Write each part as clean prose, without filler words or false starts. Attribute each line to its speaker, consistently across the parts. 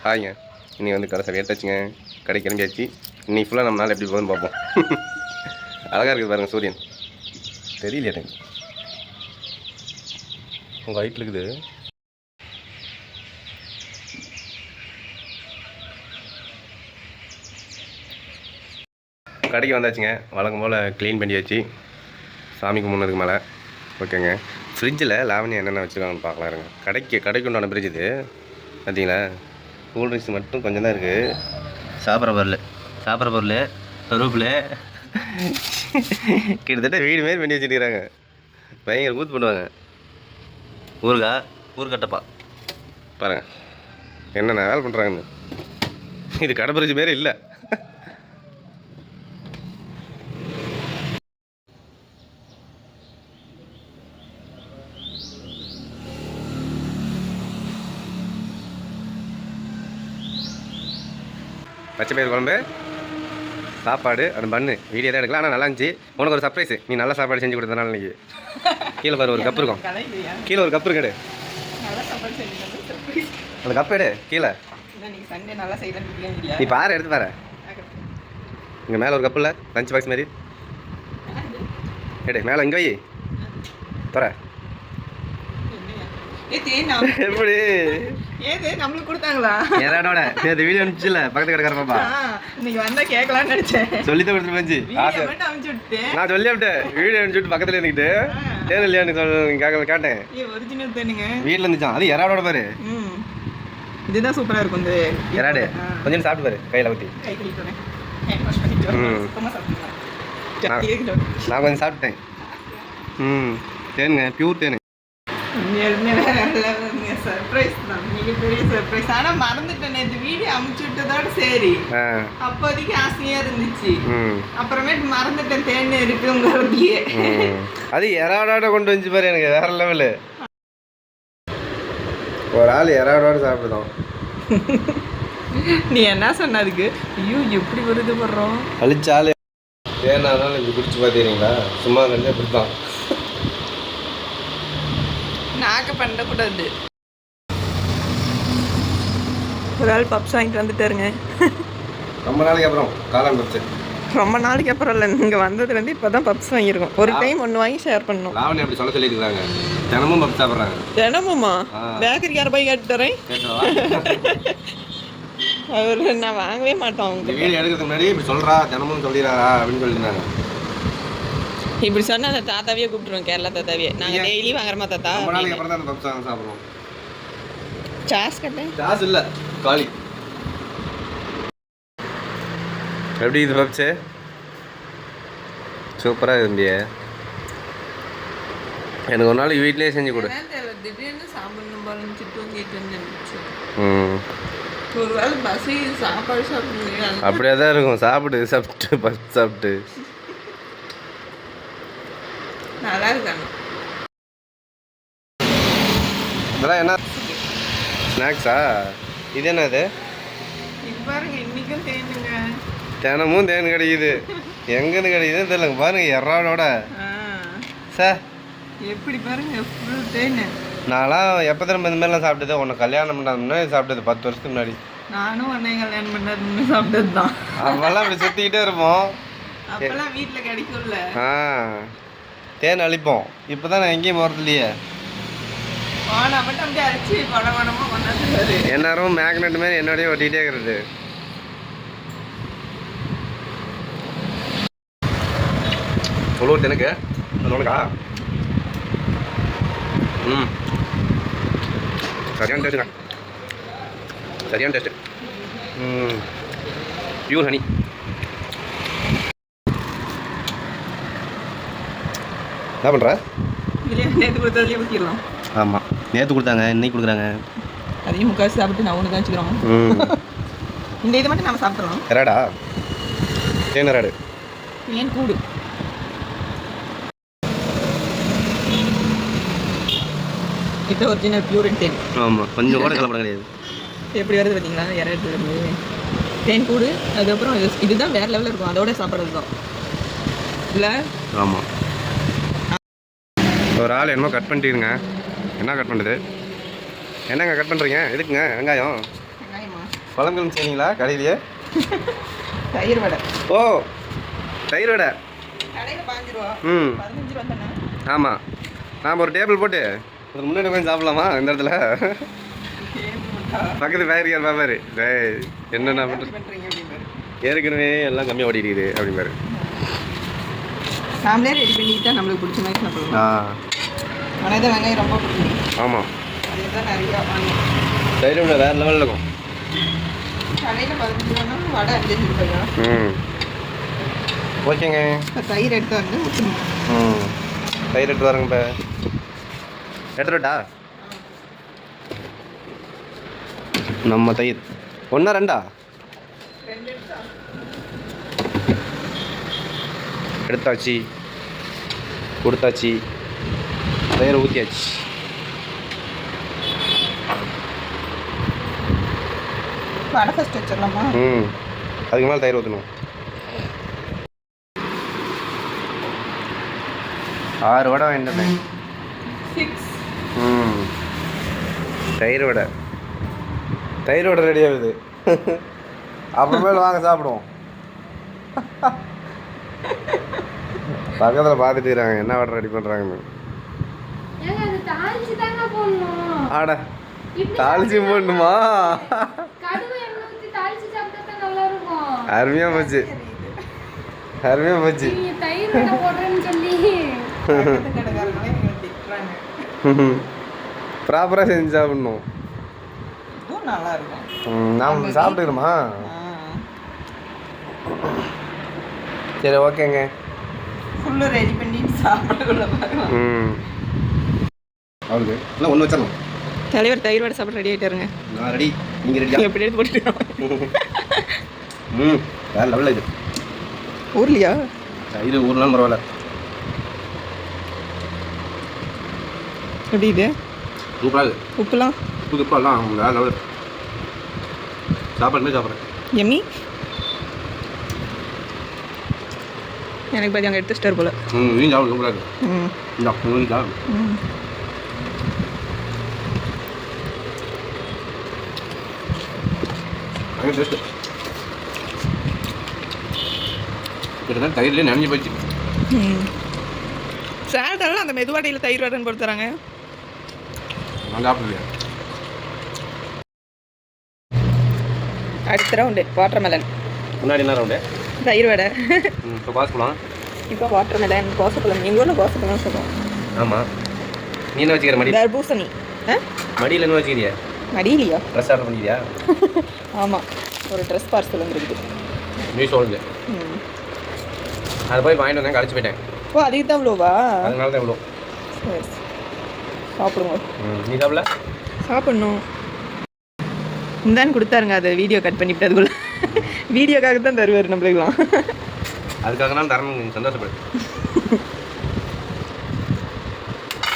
Speaker 1: ஹாய்ங்க. இன்றைக்கி வந்து கடை சரியாக எடுத்தாச்சுங்க. கடை கிளம்பியாச்சு. இன்றைக்கி ஃபுல்லாக நம்ம நாள் எப்படி போகுதுன்னு பார்ப்போம். அழகாக இருக்குது பாருங்கள் சூரியன். தெரியல எனக்கு உங்கள் ஹைட்டில் இருக்குது. கடைக்கு வந்தாச்சுங்க. வழக்கம் போல் க்ளீன் பண்ணி வச்சு சாமிக்கு முன்னதுக்கு மேலே ஓகேங்க. ஃப்ரிட்ஜில் லாவணி என்னென்ன வச்சுருக்காங்கன்னு பார்க்கலாம் இருங்க. கடைக்கு உண்டான ஃப்ரிட்ஜ் இது பார்த்தீங்களா. கூல் ட்ரிங்க்ஸ் மட்டும் கொஞ்சம் தான் இருக்குது. சாப்பிட்ற பொருள் கருவேப்பிலை கிட்டத்தட்ட வீடு மாரி பண்ணி வச்சுருக்கிறாங்க. பயங்கர கூத்து பண்ணுவாங்க. ஊறுகாட்டப்பா பாருங்கள் என்னென்ன வேலை பண்ணுறாங்கன்னு. இது கடை ஃப்ரிட்ஜ் மாரி இல்லை. பச்சை பயிர் குழம்பு, சாப்பாடு, அந்த பண்ணு வீடியோ தான் எடுக்கலாம். ஆனால் நல்லா இருந்துச்சு. உனக்கு ஒரு சர்ப்ரைஸு. நீ நல்ல சாப்பாடு செஞ்சு கொடுத்தனால இன்றைக்கி. கீழே பாரு ஒரு கப் இருக்கும். கீழே ஒரு கப்பு இருக்கடு. அந்த கப் எடு கீழே. நீ பாரு எடுத்து பாரு. இங்கே மேலே ஒரு கப்பு இல்லை லஞ்ச் பாக்ஸ் மாதிரி எடு. மேலே இங்கே வை தர. எப்படி
Speaker 2: ஏது நம்மளுக்கு கொடுத்தாங்களா?
Speaker 1: யாரோட நேற்று வீடியோ அனுப்பிச்சுல பக்கத்து கடைக்கார பாப்பா.
Speaker 2: இன்னைக்கு வந்தா கேட்கலான்னு நினைச்சேன்.
Speaker 1: சொல்லி தான் கொடுத்துட்டு போச்சு. நான் சொல்லி விட்டேன். வீடியோ அனுப்பிச்சுட்டு பக்கத்துல இருந்துக்கிட்டு தேன் இல்லையான்னு கேட்டேன்.
Speaker 2: ஒரிஜினல் தேனுங்க
Speaker 1: வீட்டில் இருந்துச்சான். அது யாரோட பாரு.
Speaker 2: இதுதான் சூப்பரா இருக்கும். இந்த
Speaker 1: யாராடு கொஞ்சம் சாப்பிட்டு பாரு கையில் ஊற்றி. நான் கொஞ்சம் சாப்பிட்டேன். தேனுங்க பியூர் தேனு.
Speaker 2: சர்ப்ரைஸ் தான், மிகப்பெரிய சர்ப்ரைஸ். ஆனா மறந்துட்டேன். நேற்று வீடியோ அமுச்சு விட்டதோட சரி அப்போதைக்கு ஆசையா இருந்துச்சு. அப்புறமேட்டு மறந்துட்டேன் தேன் இருக்குங்கிறதுலயே.
Speaker 1: அது எறாவோட கொண்டு வந்து பாரு. எனக்கு வேற லெவலு. ஒரு ஆள் எறாவோட சாப்பிடுதோம்.
Speaker 2: நீ என்ன சொன்ன அதுக்கு? ஐயோ எப்படி வருது படுறோம்
Speaker 1: அழிச்சாலே தேனாலும் இப்படி குடிச்சு பார்த்துக்கிறீங்களா? சும்மா கண்டு அப்படித்தான்.
Speaker 2: நாக்க பண்ணக்கூடாது. ஒரு ஆள் பப்ஸ் வாங்கிட்டு வந்துட்டாருங்க.
Speaker 1: ரொம்ப நாளைக்கு அப்புறம் காளான் பப்ஸ்.
Speaker 2: ரொம்ப நாளைக்கு அப்புறம் இல்லை, இங்கே வந்ததுலேருந்து இப்போ தான் பப்ஸ் வாங்கியிருக்கோம். ஒரு டைம் ஒன்று வாங்கி ஷேர் பண்ணோம்.
Speaker 1: லாவணி அப்படி சொல்ல சொல்லியிருக்காங்க. தினமும் பப்ஸ் சாப்பிட்றாங்க.
Speaker 2: தினமுமா? பேக்கரிக்கு 6 ரூபாய் கேட்டு தரேன். அவர் நான் வாங்கவே மாட்டோம். அவங்க
Speaker 1: வீடியோ எடுக்கிறதுக்கு முன்னாடி இப்படி சொல்கிறா தினமும் சொல்லிடுறாரா அப்படின்னு சொல்லியிருந்தாங்க.
Speaker 2: இப்படி சொன்னால் அந்த தாத்தாவே கூப்பிட்டுருவோம். கேரளா தாத்தாவே. நாங்கள் டெய்லி வாங்குறோமா தாத்தா?
Speaker 1: ரொம்ப நாளைக்கு அப்புறம் தான் பப்ஸ் வாங்க சாப்பிட்றோம்.
Speaker 2: சாஸ் கட்டேன்.
Speaker 1: சாஸ் இல்லை காலி. எப்படி இது பப்ஸு? சூப்பராக இருந்தியே. எனக்கு ஒரு நாளைக்கு வீட்லேயே செஞ்சு கொடு.
Speaker 2: திடீர்னு சாப்பிடணும் போலன்னு இருந்துச்சு. ஒரு வேளை பசி சாப்பாடு சாப்பிடுங்க.
Speaker 1: அப்படியே தான் இருக்கும். சாப்பிட்டு பப்ஸ் சாப்பிட்டு
Speaker 2: நல்லா இருக்காங்க.
Speaker 1: இதெல்லாம் என்ன ஸ்நாக்ஸா? இது என்னது?
Speaker 2: இது பாருங்க இன்னைக்கும் தேனுங்க.
Speaker 1: தினமும் தேன் கிடைக்குது. எங்கேருந்து கிடைக்குதுன்னு தெரியல. பாருங்க எறாவோட சார்
Speaker 2: எப்படி பாருங்க ஃபுல் தேன்.
Speaker 1: நான்லாம் எப்போ திரும்ப இந்த மாதிரிலாம் சாப்பிட்டது? உன்னை கல்யாணம் பண்ணாத முன்னாடி சாப்பிட்டது 10 வருஷத்துக்கு முன்னாடி.
Speaker 2: நானும் உன்னை கல்யாணம் பண்ணாது சாப்பிட்டது தான்.
Speaker 1: அவெல்லாம் அப்படி சுற்றிக்கிட்டே இருப்போம்.
Speaker 2: அப்பெல்லாம் வீட்டில் கிடைக்கும்ல.
Speaker 1: தேன் அழிப்போம். இப்போ தான் நான் எங்கேயும் போகிறது இல்லையே. எந்நேரமும் மேக்னெட் மாதிரி என்னோடய ஒட்டிகிட்டே இருக்கிறது. சொல்லுவது எனக்கு உனக்கா? சரியான டேஸ்ட்டுங்க. சரியான டேஸ்ட்டு. Pure honey. என்ன பண்ணுற?
Speaker 2: நேற்று கொடுத்ததுலேயே ஊற்றிடலாம்.
Speaker 1: ஆமாம் நேற்று கொடுத்தாங்க இன்னைக்கு கொடுக்குறாங்க.
Speaker 2: அதையும் முக்காசி சாப்பிட்டு நான் ஒன்று தான் வச்சுக்கிறோம். இந்த இது மட்டும் நம்ம சாப்பிட்றோம்.
Speaker 1: எறாடா? தேன் எறாடு.
Speaker 2: தேன் கூடு. இது ஒரிஜினல் பியூர் தேன்.
Speaker 1: ஆமாம் கொஞ்சம் கூட கலப்படம் கிடையாது.
Speaker 2: எப்படி வருது பார்த்தீங்களா? இறை எடுத்து வருது தேன் கூடு. அதுக்கப்புறம் இதுதான் வேறு லெவலில் இருக்கும். அதோட சாப்பிட்றது தான் இல்லை.
Speaker 1: ஆமாம். ஒரு ஆள் என்னமோ கட் பண்ணிட்டுருங்க. என்ன கட் பண்ணுறது? என்னங்க கட் பண்ணுறீங்க? எதுக்குங்க? வெங்காயம். குழம்பு செய்வீங்களா கடையிலேயே?
Speaker 2: தயிர் வடை.
Speaker 1: ஓ தயிர் வடை
Speaker 2: கடையில் 15 ரூபா.
Speaker 1: ம்
Speaker 2: 15 ரூபா தானே?
Speaker 1: ஆமாம். நாம் ஒரு டேபிள் போட்டு ஒரு முன்னாடி கொஞ்சம் சாப்பிடலாமா இந்த இடத்துல? பக்கத்து பேக்கரிக்கார் பாப்பாரு, டேய் என்னென்ன பண்ணுறது
Speaker 2: பண்ணுறீங்க அப்படிம்பாரு.
Speaker 1: ஏற்கனவே எல்லாம் கம்மியாக ஓடிடுது அப்படிம்பாரு.
Speaker 2: நாமளே ரெடி பண்ணிக்கிட்டா நம்மளுக்கு பிடிச்ச மாதிரி சாப்பிடுவோம். ஆனால் இதை வெங்காயம் ரொம்ப பிடிக்கும்.
Speaker 1: ஆமாம்,
Speaker 2: அதுதான் நிறையா வாங்கி
Speaker 1: தயிர் விட வேறு லெவலில் இருக்கும்.
Speaker 2: கடையில் 15 ரூபானா வடை 5 ரூபாயா?
Speaker 1: ம் ஓகேங்க.
Speaker 2: இப்போ தயிர் எடுத்து வந்து ஊற்றணும்.
Speaker 1: ம் தயிர் எடுத்து வரேங்க. இப்போ எடுத்துட்டா நம்ம தயிர் 1 2
Speaker 2: 2 எடுத்தா
Speaker 1: எடுத்தாச்சு, கொடுத்தாச்சு, தயிரை ஊற்றியாச்சு.
Speaker 2: வடை ஃபஸ்ட் வச்சிடலாமா?
Speaker 1: ம் அதுக்கு மேலே தயிர் ஊற்றணும். 6 வடை வேண்டாமே.
Speaker 2: 6.
Speaker 1: ம் தயிர் வடை, தயிர் வடை ரெடி ஆகுது. அப்புறமேல வாங்க சாப்பிடுவோம். பக்கத்தில் பார்த்துட்டு இருக்காங்க என்ன வடை ரெடி பண்ணுறாங்கன்னு. ஆட தாளிச்சு போடணுமா? அருமையாக போச்சு, அருமையாக போச்சு. ப்ராப்பராக செஞ்சு சாப்பிடணும்.
Speaker 2: நல்லா இருக்கும்.
Speaker 1: நாம் சாப்பிட்டுக்கிறோமா? சரி ஓகேங்க.
Speaker 2: ஃபுல்லு ரெடி பண்ணி சாப்பிடக்குள்ள பாருங்க.
Speaker 1: அவருக்கு இல்லை ஒன்று வச்சிடணும்.
Speaker 2: தலைவர் தயிர் வடை சாப்பிட ரெடி ஆகிட்டாருங்க.
Speaker 1: நான் ரெடி, நீங்கள் ரெடியா?
Speaker 2: எப்படி எடுத்து போட்டுட்டோம்.
Speaker 1: வேறு லெவலில் இது.
Speaker 2: ஊர்லையா?
Speaker 1: இது ஊர்லாம் பரவாயில்ல.
Speaker 2: எப்படி இது?
Speaker 1: சூப்பராக இருக்குது.
Speaker 2: உப்புலாம்
Speaker 1: உப்புலாம் வேறு லெவல். சாப்பாடுமே சாப்பிட்றேன்.
Speaker 2: எம்மி எனக்கு பாதி அங்கே எடுத்து ஸ்டார் போல.
Speaker 1: நீ சாப்பிட சூப்பராக இருக்குது. இந்த அங்கே டேஸ்ட்டு கிட்டத்தட்ட தயிர்லேயே நனைஞ்சு போச்சு.
Speaker 2: சேலட்டெல்லாம் அந்த மெதுவாடையில் தயிர் வடைன்னு போட்டு தராங்க.
Speaker 1: நான் சாப்பிடலையா?
Speaker 2: அடுத்த ரவுண்டு வாட்டர் மெலன்.
Speaker 1: முன்னாடி என்ன ரவுண்டு?
Speaker 2: தயிர் வடை.
Speaker 1: இப்போ பாஸ்பழம்.
Speaker 2: இப்போ வாட்டர் மெலன், கோசப்பழம். எங்கள் ஊரில் கோசப்பழம் சொல்லுவோம்.
Speaker 1: ஆமாம். நீ என்ன வச்சுக்கிற மடி?
Speaker 2: தர்பூசணி.
Speaker 1: மடியில் என்ன வச்சுக்கிறியா?
Speaker 2: மடியிலையா?
Speaker 1: Dress order பண்ணிக்கிறியா?
Speaker 2: ஆமாம், ஒரு ட்ரெஸ் பார்சல் வந்துருக்குது.
Speaker 1: நீ சொல்லுங்க. அதை போய் வாங்கிட்டு வந்தேன், கழிச்சு போயிட்டேன்.
Speaker 2: ஓ அதுக்கு தான் இவ்வளோவா?
Speaker 1: அதனால தான் இவ்வளோ.
Speaker 2: சரி சாப்பிடுங்க.
Speaker 1: நீ சாப்பிடல?
Speaker 2: சாப்பிட்ணும். இந்தான்னு கொடுத்தாருங்க, அதை வீடியோ கட் பண்ணிவிட்டு அதுக்குள்ள வீடியோக்காக தான் தருவார் நம்மளுக்குலாம்.
Speaker 1: அதுக்காக நான் தரணும், சந்தோஷப்படு.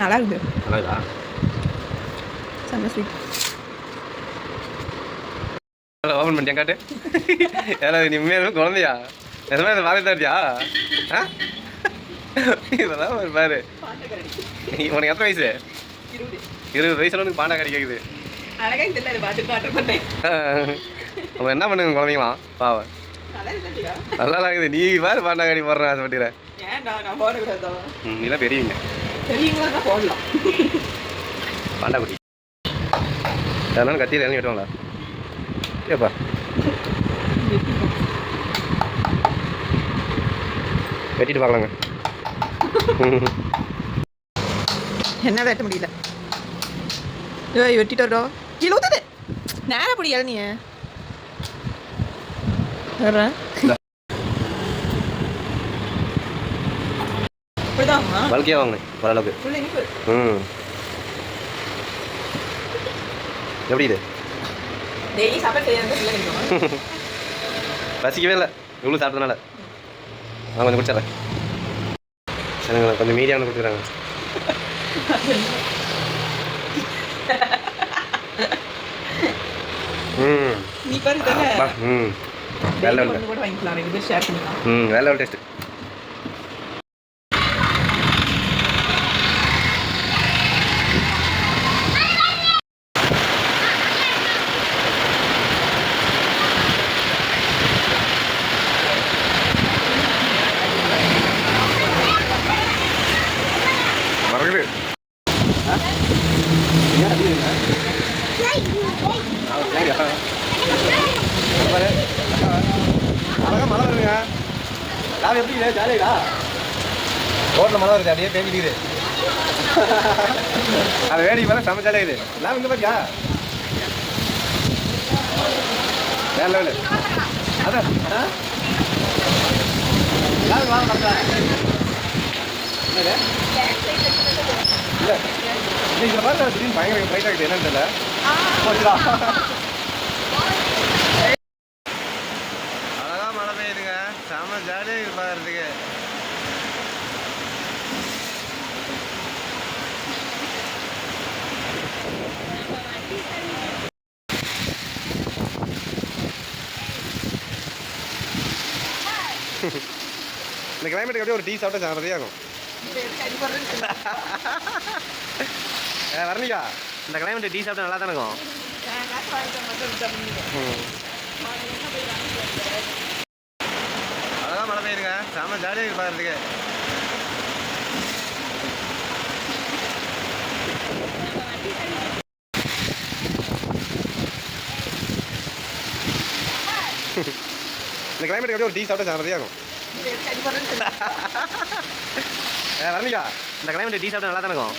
Speaker 2: நல்லா இருக்குது.
Speaker 1: நல்லா இருக்கா?
Speaker 2: செம்ம ஸ்வீட்.
Speaker 1: ஓப்பன் பண்ணிட்டேன் காட்டு. ஏன்னா நீ உண்மையாக குழந்தையா? எதுவுமே இதை மாதிரி தாட்டியா? இதெல்லாம் ஒரு பாரு. உனக்கு எத்தனை வயசு? 20 வயசுல உனக்கு பாண்டா கடை கேட்குது. அவன் என்ன பண்ணுங்க குழந்தைங்களாம் பாவம். நல்லா இருக்குது. நீ பாரு பாண்டா கடி போடுறேன் ஆசைப்பட்டுற. நீலாம் பெரியவங்க. பாண்டா குட்டி அதனால கத்தியில் இறங்கி விட்டுவாங்களா? ஏப்பா வெட்டிட்டு பார்க்கலாங்க.
Speaker 2: என்ன வெட்ட முடியல. ஏய் வெட்டிட்டு வரோம். கீழே ஊற்றுது. நேரம் பிடி இளநீ வர்றேன்.
Speaker 1: வாழ்க்கையாக வாங்கினேன் ஓரளவுக்கு. எப்படி இது? ரசிக்கவே இல்லை இவ்வளோ சாப்பிட்டதுனால. நான் கொஞ்சம் குடிச்சிட்றேன். எனக்கு கொஞ்சம் மீடியானு கொடுத்துக்கிறாங்க.
Speaker 2: நீ பாரு
Speaker 1: வேலை லெவல்.
Speaker 2: கூட வாங்கிக்கலாம், 2 பேர் ஷேர் பண்ணிக்கலாம்.
Speaker 1: வேலை லெவல் டேஸ்ட்டு. அழகா மழை வருங்க. லாபம் எப்படி இருக்குது? ஜாலியா ரோட்டில் மழை வருது, அப்படியே பேஞ்சிட்டு அதை வேடிக்கை பார்த்தா செம்ம ஜாலியாக இருக்குது. லாபம் இங்கே பார்த்தியா? வேற லெவலு. அதான் லாபம் வாங்க பார்த்தா என்னது? இல்லை இதில் பார்த்து திடீர்னு பயங்கர ப்ரைட் ஆகிடுது, என்னன்னு தெரியல. போச்சுடா. அழகா மழை பெய்யுதுங்க, செம்ம ஜாலியாக இருக்குது பார்க்கறதுக்கு. இந்த கிளைமேட்டுக்கு அப்படியே ஒரு டீ சாப்பிட்டா ஜாலியாக இருக்கும். வரணிக்கா, இந்த கிளைமேட்டு டீ சாப்பிட்டா நல்லா தானே இருக்கும். அழகா மழை பெய்யுதுங்க, செம்ம ஜாலியாக இருக்கு பார்க்கறதுக்கு. இந்த கிளைமேட்டுக்கு அப்படியே ஒரு டீ சாப்பிட்டா ஜாலியாக இருக்கும். வரணிக்கா, இந்த கிளைமேட்டு டீ சாப்பிட்டா நல்லா தானே இருக்கும்.